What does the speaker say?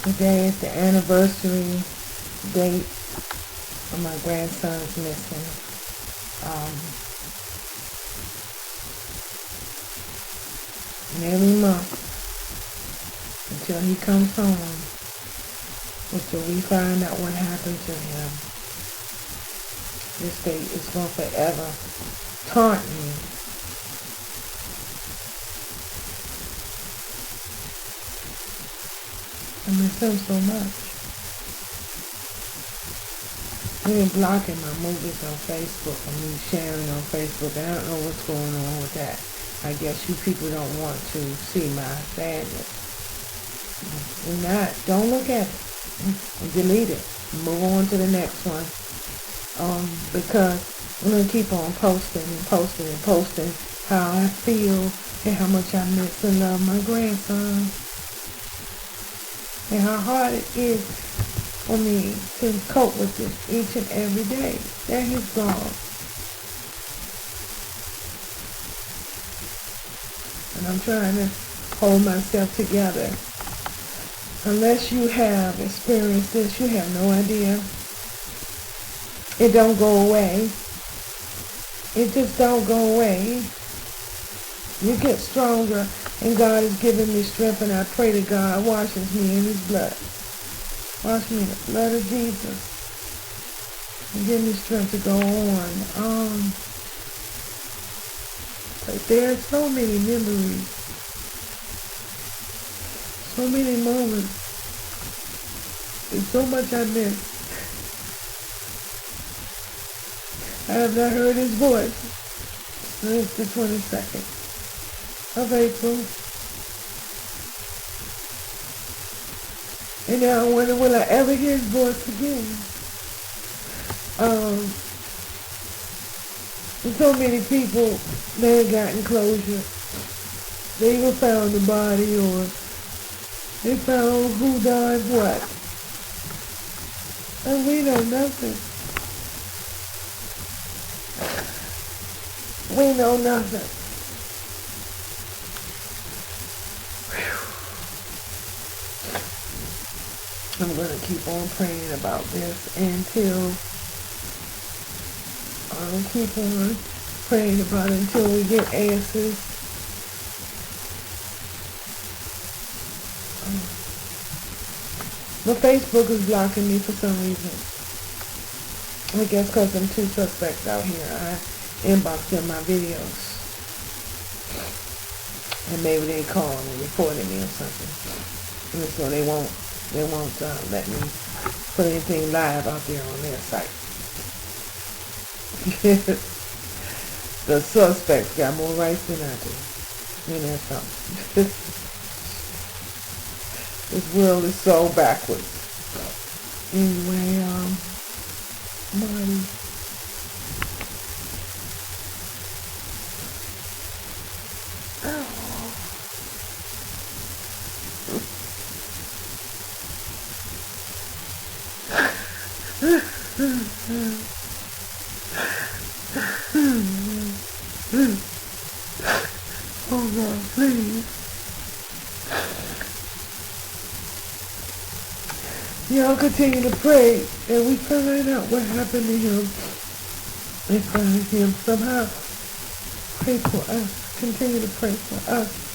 Today is the anniversary date of my grandson's missing. And every month, until he comes home, until we find out what happened to him, this date is going to forever taunt me. I miss him so much. They're blocking my movies on Facebook and me sharing on Facebook. I don't know what's going on with that. I guess you people don't want to see my sadness. Don't look at it. Delete it. Move on to the next one. Because I'm going to keep on posting and posting and posting how I feel and how much I miss and love my grandson. And how hard it is for me to cope with this each and every day that he's gone. And I'm trying to hold myself together. Unless you have experienced this, you have no idea. It don't go away. It just don't go away. You get stronger, and God is giving me strength, and I pray to God washes me in his blood. Wash me in the blood of Jesus. And give me strength to go on. But there are so many memories. So many moments. There's so much I miss. I have not heard his voice since the 22nd of April. And now I wonder, will I ever hear his voice again? So many people, they ain't gotten closure. They either found the body or they found who died what. And we know nothing. We know nothing. I'm going to keep on praying about this until I'll keep on praying about it until we get answers. But Facebook is blocking me for some reason. I guess because I'm too suspect out here. I inbox them my videos. And maybe they call and reporting me or something. And so they won't let me put anything live out there on their site. The suspects got more rights than I do. And that's something. This world is so backwards. Anyway, Marty. Oh God, please. Y'all continue to pray that we find out what happened to him and find him somehow. Pray for us. Continue to pray for us.